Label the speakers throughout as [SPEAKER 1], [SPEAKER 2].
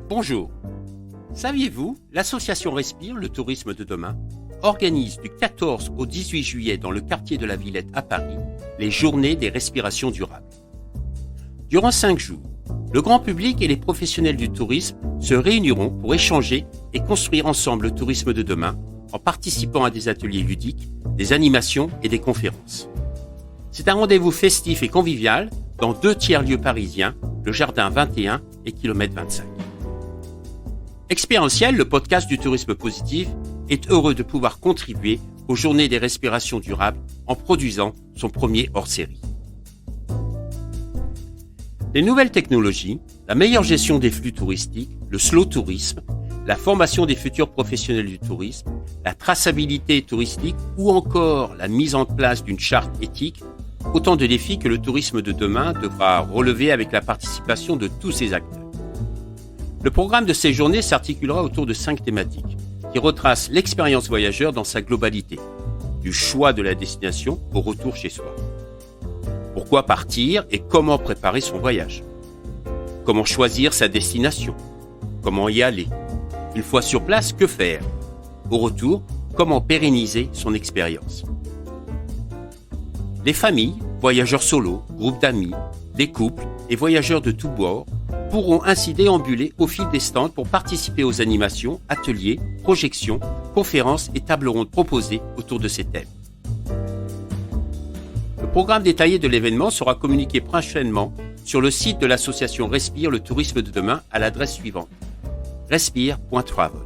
[SPEAKER 1] Bonjour. Saviez-vous, l'association Respire, le tourisme de demain, organise du 14 au 18 juillet dans le quartier de la Villette à Paris, les journées des respirations durables. Durant 5 jours, le grand public et les professionnels du tourisme se réuniront pour échanger et construire ensemble le tourisme de demain en participant à des ateliers ludiques, des animations et des conférences. C'est un rendez-vous festif et convivial dans 2 tiers-lieux parisiens, le Jardin 21 et Kilomètre 25. Expérientiel, le podcast du tourisme positif, est heureux de pouvoir contribuer aux journées des respirations durables en produisant son premier hors-série. Les nouvelles technologies, la meilleure gestion des flux touristiques, le slow tourisme, la formation des futurs professionnels du tourisme, la traçabilité touristique ou encore la mise en place d'une charte éthique, autant de défis que le tourisme de demain devra relever avec la participation de tous ses acteurs. Le programme de ces journées s'articulera autour de 5 thématiques qui retracent l'expérience voyageur dans sa globalité, du choix de la destination au retour chez soi. Pourquoi partir et comment préparer son voyage? Comment choisir sa destination? Comment y aller? Une fois sur place, que faire? Au retour, comment pérenniser son expérience? Les familles, voyageurs solos, groupes d'amis, des couples et voyageurs de tous bords pourront ainsi déambuler au fil des stands pour participer aux animations, ateliers, projections, conférences et tables rondes proposées autour de ces thèmes. Le programme détaillé de l'événement sera communiqué prochainement sur le site de l'association Respire, le tourisme de demain à l'adresse suivante: respire.travel.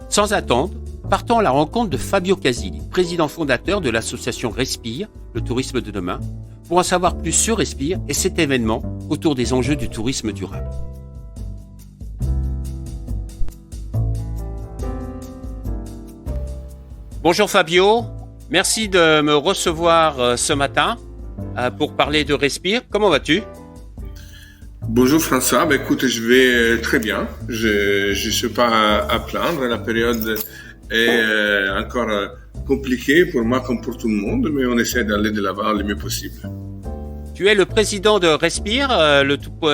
[SPEAKER 1] Sans attendre, partons à la rencontre de Fabio Casilli, président fondateur de l'association Respire, le tourisme de demain, pour en savoir plus sur Respire et cet événement autour des enjeux du tourisme durable. Bonjour Fabio, merci de me recevoir ce matin pour parler de Respire. Comment vas-tu?
[SPEAKER 2] Bonjour François, écoute, je vais très bien. Je suis pas à plaindre. La période est encore compliquée pour moi comme pour tout le monde, mais on essaie d'aller de l'avant le mieux possible.
[SPEAKER 1] Tu es le président de Respire,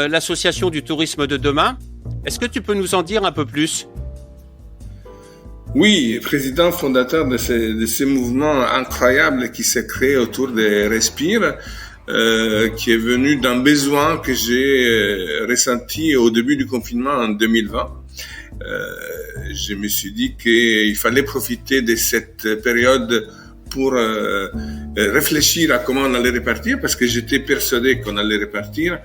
[SPEAKER 1] l'association du tourisme de demain. Est-ce que tu peux nous en dire un peu plus?
[SPEAKER 2] Oui, président fondateur de ces mouvements incroyables qui s'est créé autour de Respire, qui est venu d'un besoin que j'ai ressenti au début du confinement en 2020. Je me suis dit qu'il fallait profiter de cette période pour réfléchir à comment on allait repartir, parce que j'étais persuadé qu'on allait repartir,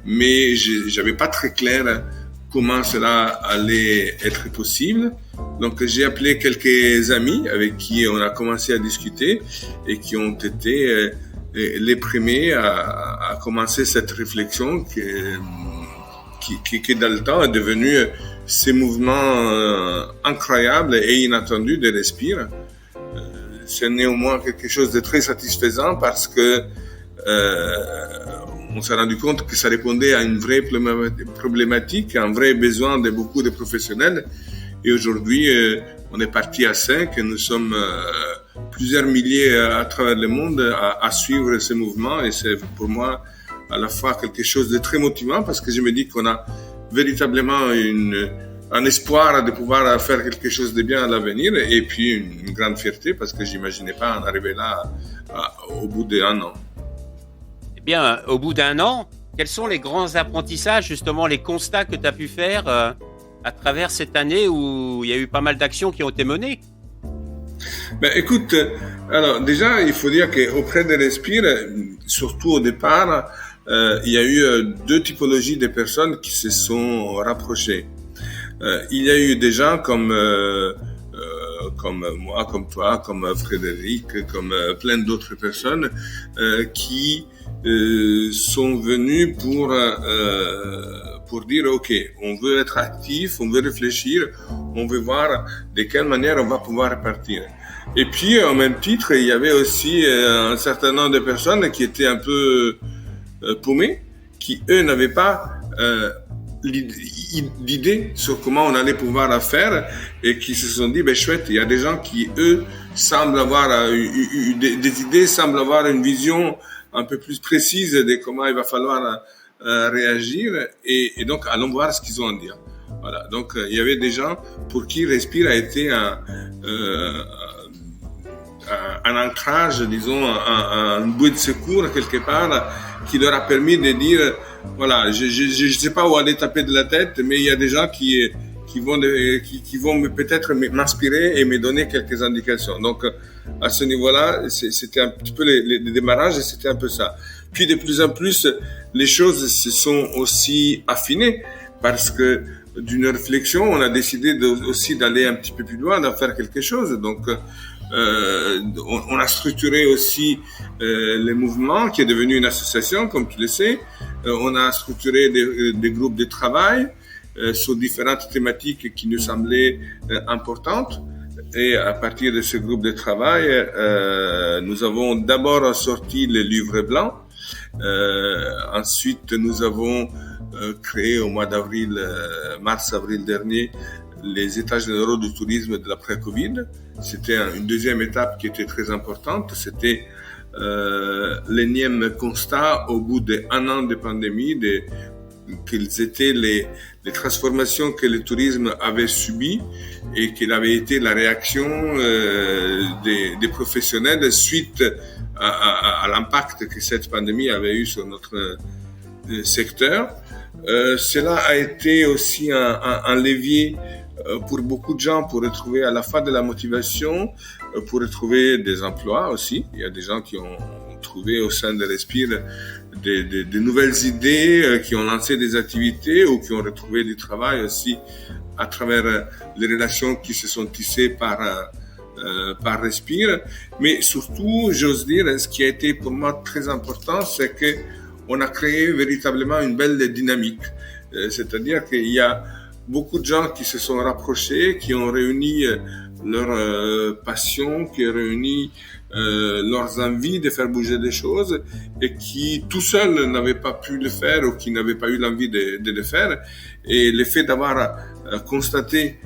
[SPEAKER 2] mais j'avais pas très clair comment cela allait être possible. Donc j'ai appelé quelques amis avec qui on a commencé à discuter et qui ont été les premiers à commencer cette réflexion qui dans le temps est devenu ces mouvements incroyables et inattendus de Respire. C'est néanmoins quelque chose de très satisfaisant parce que on s'est rendu compte que ça répondait à une vraie problématique, à un vrai besoin de beaucoup de professionnels. Et aujourd'hui, on est parti à 5 et nous sommes plusieurs milliers à travers le monde à suivre ce mouvement. Et c'est pour moi à la fois quelque chose de très motivant parce que je me dis qu'on a véritablement un espoir de pouvoir faire quelque chose de bien à l'avenir, et puis une grande fierté parce que j'imaginais pas en arriver là au bout d'1 an.
[SPEAKER 1] Eh bien, au bout d'1 an, quels sont les grands apprentissages, justement les constats que tu as pu faire à travers cette année où il y a eu pas mal d'actions qui ont été menées?
[SPEAKER 2] Écoute, alors déjà, il faut dire qu'auprès de Respire, surtout au départ, il y a eu 2 typologies de personnes qui se sont rapprochées. Il y a eu des gens comme moi, comme toi, comme Frédéric, comme plein d'autres personnes qui sont venus pour dire ok, on veut être actif, on veut réfléchir, on veut voir de quelle manière on va pouvoir repartir. Et puis au même titre, il y avait aussi un certain nombre de personnes qui étaient un peu paumées, qui eux n'avaient pas l'idée sur comment on allait pouvoir la faire et qui se sont dit chouette, il y a des gens qui eux semblent avoir des idées, semblent avoir une vision un peu plus précise de comment il va falloir réagir et donc allons voir ce qu'ils ont à dire. Voilà. Donc il y avait des gens pour qui Respire a été un ancrage, disons, un bouée de secours quelque part qui leur a permis de dire voilà, je sais pas où aller taper de la tête, mais il y a des gens qui vont peut-être m'inspirer et me donner quelques indications. Donc à ce niveau-là, c'était un petit peu les démarrages et c'était un peu ça. Puis de plus en plus, les choses se sont aussi affinées parce que d'une réflexion, on a décidé aussi d'aller un petit peu plus loin, d'en faire quelque chose. Donc on a structuré aussi les mouvements qui est devenu une association, comme tu le sais. On a structuré des groupes de travail sur différentes thématiques qui nous semblaient importantes. Et à partir de ce groupe de travail, nous avons d'abord sorti le livre blanc. Ensuite, nous avons créé au mois d'avril, mars-avril dernier, les états généraux du tourisme de l'après-Covid. C'était une deuxième étape qui était très importante. C'était l'énième constat au bout d'un an de pandémie quelles étaient les transformations que le tourisme avait subies et quelle avait été la réaction des professionnels suite à l'impact que cette pandémie avait eu sur notre secteur. Cela a été aussi un levier pour beaucoup de gens pour retrouver à la fois de la motivation, pour retrouver des emplois aussi. Il y a des gens qui ont trouvé au sein de Respire de nouvelles idées, qui ont lancé des activités ou qui ont retrouvé du travail aussi à travers les relations qui se sont tissées par Respire. Mais surtout, j'ose dire, ce qui a été pour moi très important, c'est que on a créé véritablement une belle dynamique. C'est-à-dire qu'il y a beaucoup de gens qui se sont rapprochés, qui ont réuni leur passion, qui ont réuni leurs envies de faire bouger des choses et qui tout seuls n'avaient pas pu le faire ou qui n'avaient pas eu l'envie de le faire. Et le fait d'avoir constaté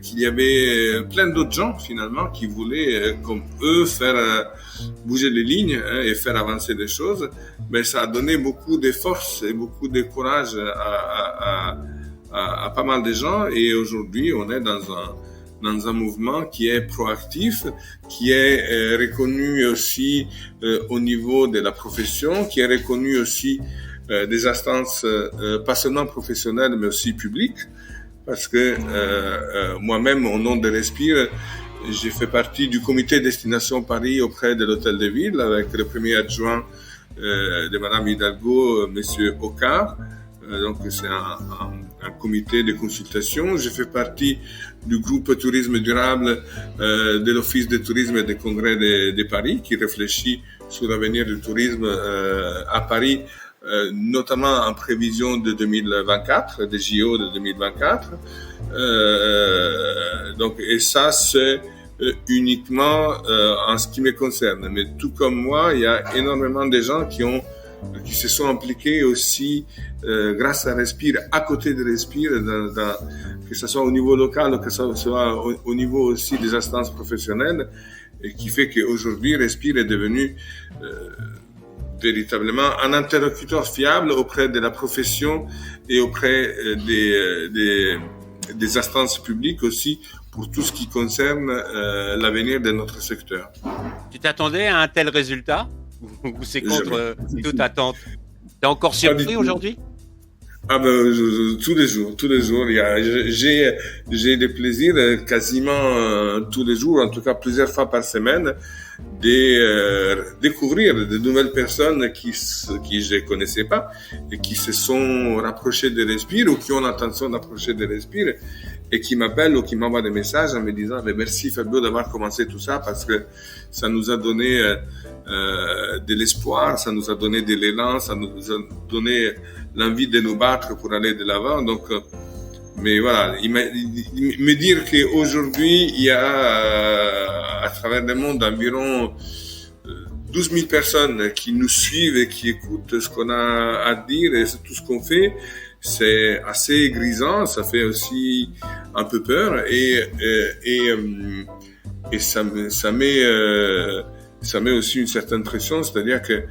[SPEAKER 2] qu'il y avait plein d'autres gens finalement qui voulaient comme eux faire bouger les lignes et faire avancer les choses, mais ça a donné beaucoup de force et beaucoup de courage à pas mal de gens. Et aujourd'hui on est dans un mouvement qui est proactif, qui est reconnu aussi au niveau de la profession, qui est reconnu aussi des instances pas seulement professionnelles mais aussi publiques. Parce que moi-même, au nom de Respire, j'ai fait partie du comité Destination Paris auprès de l'Hôtel de Ville avec le premier adjoint de Madame Hidalgo, Monsieur Ocard. Donc c'est un comité de consultation. J'ai fait partie du groupe Tourisme Durable de l'Office de tourisme et des congrès de Paris qui réfléchit sur l'avenir du tourisme à Paris, notamment en prévision de 2024, des JO de 2024. Donc, et ça, c'est uniquement en ce qui me concerne. Mais tout comme moi, il y a énormément de gens qui se sont impliqués aussi grâce à Respire, à côté de Respire, que ce soit au niveau local, que ce soit au niveau aussi des instances professionnelles, et qui fait qu'aujourd'hui, Respire est devenu véritablement un interlocuteur fiable auprès de la profession et auprès des instances publiques aussi pour tout ce qui concerne l'avenir de notre secteur.
[SPEAKER 1] Tu t'attendais à un tel résultat ou c'est contre toute attente? T'es encore surpris aujourd'hui?
[SPEAKER 2] Ah ben tous les jours. J'ai des plaisirs quasiment tous les jours, en tout cas plusieurs fois par semaine, de découvrir de nouvelles personnes qui je connaissais pas et qui se sont rapprochées de Respire ou qui ont l'intention d'approcher de Respire et qui m'appellent ou qui m'envoient des messages en me disant merci Fabio d'avoir commencé tout ça parce que ça nous a donné de l'espoir, ça nous a donné de l'élan, ça nous a donné l'envie de nous battre pour aller de l'avant. Donc mais voilà, me dire qu'aujourd'hui il y a à travers le monde environ 12 000 personnes qui nous suivent et qui écoutent ce qu'on a à dire et tout ce qu'on fait, c'est assez grisant, ça fait aussi un peu peur et ça met aussi une certaine pression, c'est-à-dire que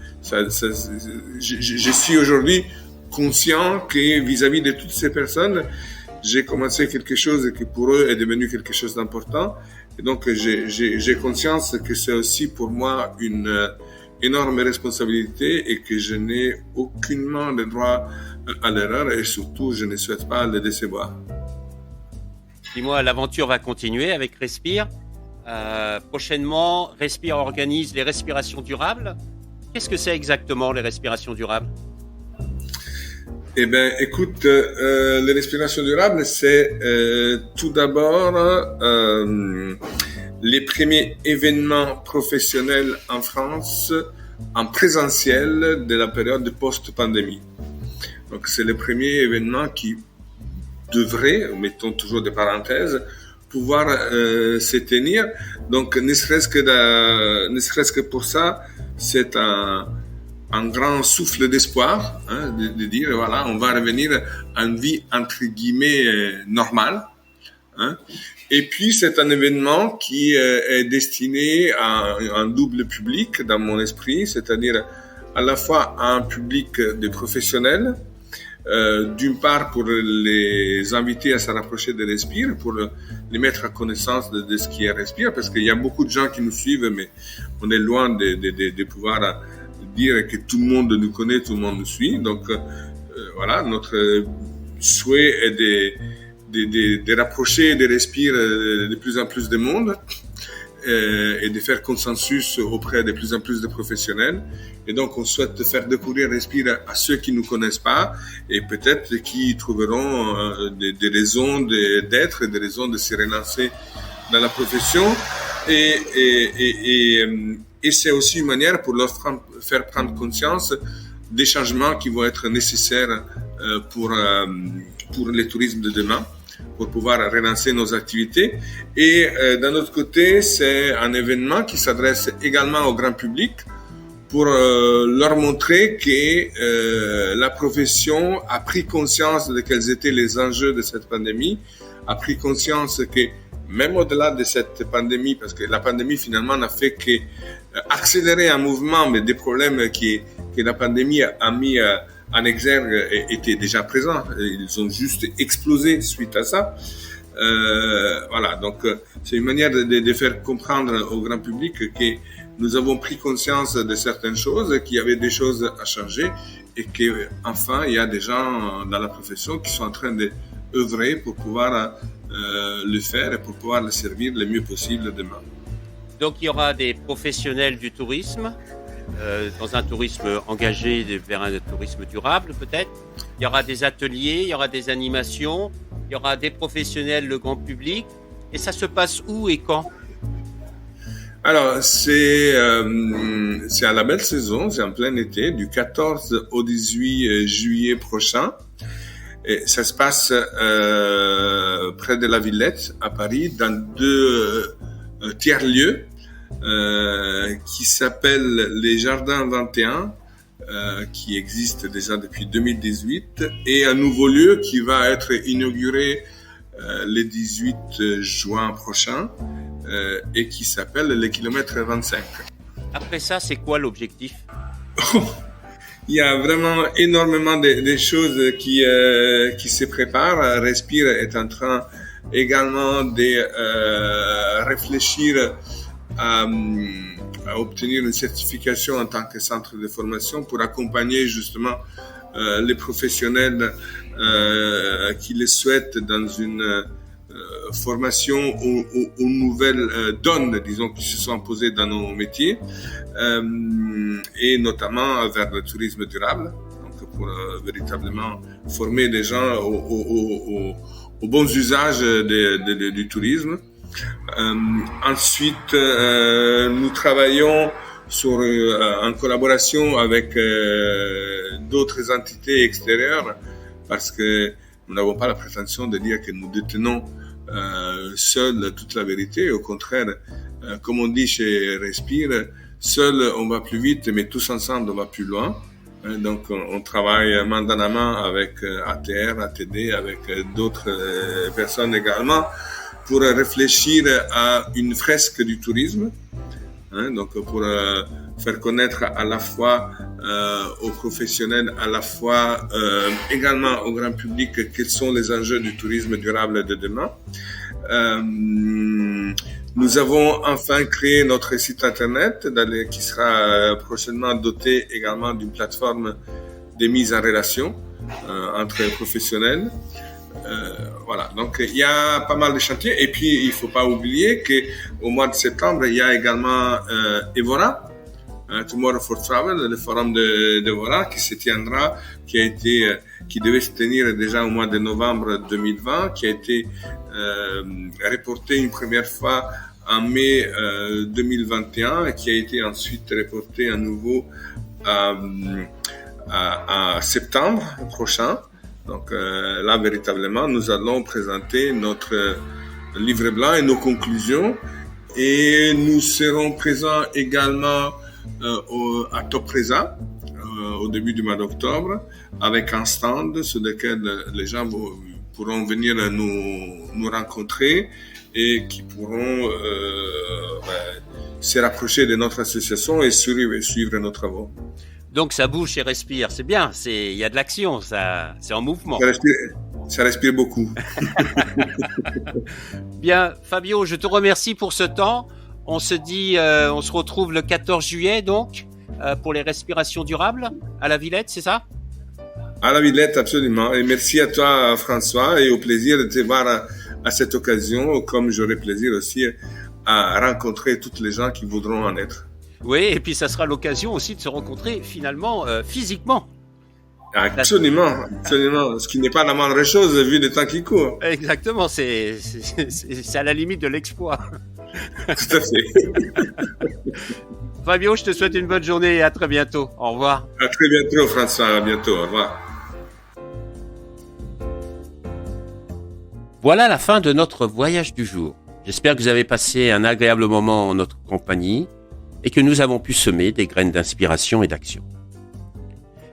[SPEAKER 2] je suis aujourd'hui conscient que vis-à-vis de toutes ces personnes, j'ai commencé quelque chose qui pour eux est devenu quelque chose d'important. Et donc, j'ai conscience que c'est aussi pour moi une énorme responsabilité et que je n'ai aucunement le droit à l'erreur et surtout, je ne souhaite pas le décevoir.
[SPEAKER 1] Dis-moi, l'aventure va continuer avec Respire. Prochainement, Respire organise les respirations durables. Qu'est-ce que c'est exactement les respirations durables?
[SPEAKER 2] Eh bien, écoute, les respirations durables, c'est tout d'abord les premiers événements professionnels en France en présentiel de la période de post-pandémie. Donc, c'est le premier événement qui devrait, mettons toujours des parenthèses, pouvoir se tenir. Donc, ne serait-ce que pour ça, c'est un grand souffle d'espoir, hein, de dire voilà, on va revenir à une vie entre guillemets normale. Hein. Et puis c'est un événement qui est destiné à un double public dans mon esprit, c'est-à-dire à la fois à un public de professionnels, d'une part pour les inviter à se rapprocher de Respire, pour les mettre à connaissance de ce qui est Respire, parce qu'il y a beaucoup de gens qui nous suivent, mais on est loin de pouvoir dire que tout le monde nous connaît, tout le monde nous suit. Donc voilà, notre souhait est de rapprocher de Respire de plus en plus de monde et de faire consensus auprès de plus en plus de professionnels. Et donc on souhaite faire découvrir Respire à ceux qui ne nous connaissent pas et peut-être qui trouveront des raisons d'être, des raisons de se relancer dans la profession. Et c'est aussi une manière pour leur faire prendre conscience des changements qui vont être nécessaires pour le tourisme de demain, pour pouvoir relancer nos activités. Et d'un autre côté, c'est un événement qui s'adresse également au grand public pour leur montrer que la profession a pris conscience de quels étaient les enjeux de cette pandémie, a pris conscience que même au-delà de cette pandémie, parce que la pandémie finalement n'a fait que accélérer un mouvement, mais des problèmes que la pandémie a mis en exergue étaient déjà présents. Ils ont juste explosé suite à ça. Voilà, donc c'est une manière de faire comprendre au grand public que nous avons pris conscience de certaines choses, qu'il y avait des choses à changer et qu'enfin il y a des gens dans la profession qui sont en train d'œuvrer pour pouvoir le faire et pour pouvoir le servir le mieux possible demain.
[SPEAKER 1] Donc il y aura des professionnels du tourisme, dans un tourisme engagé vers un tourisme durable peut-être. Il y aura des ateliers, il y aura des animations, il y aura des professionnels, le grand public. Et ça se passe où et quand?
[SPEAKER 2] Alors c'est à la belle saison, c'est en plein été, du 14 au 18 juillet prochain. Et ça se passe près de la Villette, à Paris, dans deux tiers-lieux qui s'appellent les Jardins 21, qui existent déjà depuis 2018, et un nouveau lieu qui va être inauguré le 18 juin prochain et qui s'appelle le kilomètre 25.
[SPEAKER 1] Après ça, c'est quoi l'objectif?
[SPEAKER 2] Il y a vraiment énormément de choses qui se préparent. Respire est en train également de réfléchir à obtenir une certification en tant que centre de formation pour accompagner justement les professionnels qui le souhaitent dans une formation aux nouvelles donnes, disons, qui se sont imposées dans nos métiers, et notamment vers le tourisme durable, donc pour véritablement former des gens aux bons usages du tourisme. Ensuite, nous travaillons en collaboration avec d'autres entités extérieures, parce que nous n'avons pas la prétention de dire que nous détenons seuls toute la vérité. Au contraire, comme on dit chez Respire, seul on va plus vite, mais tous ensemble on va plus loin. Donc on travaille main dans la main avec ATR, ATD, avec d'autres personnes également, pour réfléchir à une fresque du tourisme, donc pour faire connaître à la fois aux professionnels, à la fois également au grand public, quels sont les enjeux du tourisme durable de demain. Nous avons enfin créé notre site internet qui sera prochainement doté également d'une plateforme de mise en relation entre professionnels. Voilà, donc il y a pas mal de chantiers. Et puis il faut pas oublier que au mois de septembre, il y a également Evora, Tomorrow for Travel, le forum de Evora qui se tiendra, qui devait se tenir déjà au mois de novembre 2020, qui a été reporté une première fois en mai 2021 et qui a été ensuite reporté à nouveau à septembre prochain. Donc là, véritablement, nous allons présenter notre livre blanc et nos conclusions. Et nous serons présents également à Topresa au début du mois d'octobre avec un stand sur lequel les gens pourront venir nous rencontrer et qui pourront se rapprocher de notre association et suivre nos travaux.
[SPEAKER 1] Donc ça bouge et respire, c'est bien, il y a de l'action, c'est en mouvement.
[SPEAKER 2] Ça respire beaucoup.
[SPEAKER 1] Bien, Fabio, je te remercie pour ce temps. On se retrouve le 14 juillet donc pour les respirations durables à la Villette, c'est ça?
[SPEAKER 2] À la Villette, absolument. Et merci à toi, François, et au plaisir de te voir à cette occasion, comme j'aurai plaisir aussi à rencontrer toutes les gens qui voudront en être.
[SPEAKER 1] Oui, et puis ça sera l'occasion aussi de se rencontrer finalement physiquement.
[SPEAKER 2] Absolument, absolument. Ce qui n'est pas la moindre chose vu le temps qui court.
[SPEAKER 1] Exactement, c'est à la limite de l'exploit.
[SPEAKER 2] Tout à fait.
[SPEAKER 1] Fabio, je te souhaite une bonne journée et à très bientôt. Au revoir.
[SPEAKER 2] À très bientôt, François. À bientôt. Au revoir.
[SPEAKER 1] Voilà la fin de notre voyage du jour. J'espère que vous avez passé un agréable moment en notre compagnie et que nous avons pu semer des graines d'inspiration et d'action.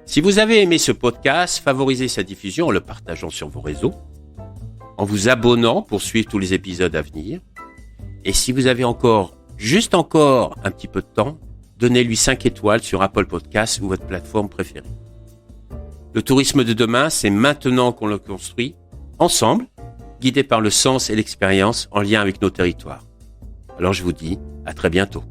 [SPEAKER 1] Si vous avez aimé ce podcast, favorisez sa diffusion en le partageant sur vos réseaux, en vous abonnant pour suivre tous les épisodes à venir. Et si vous avez juste encore un petit peu de temps, donnez-lui 5 étoiles sur Apple Podcasts ou votre plateforme préférée. Le tourisme de demain, c'est maintenant qu'on le construit, ensemble, guidé par le sens et l'expérience en lien avec nos territoires. Alors je vous dis à très bientôt.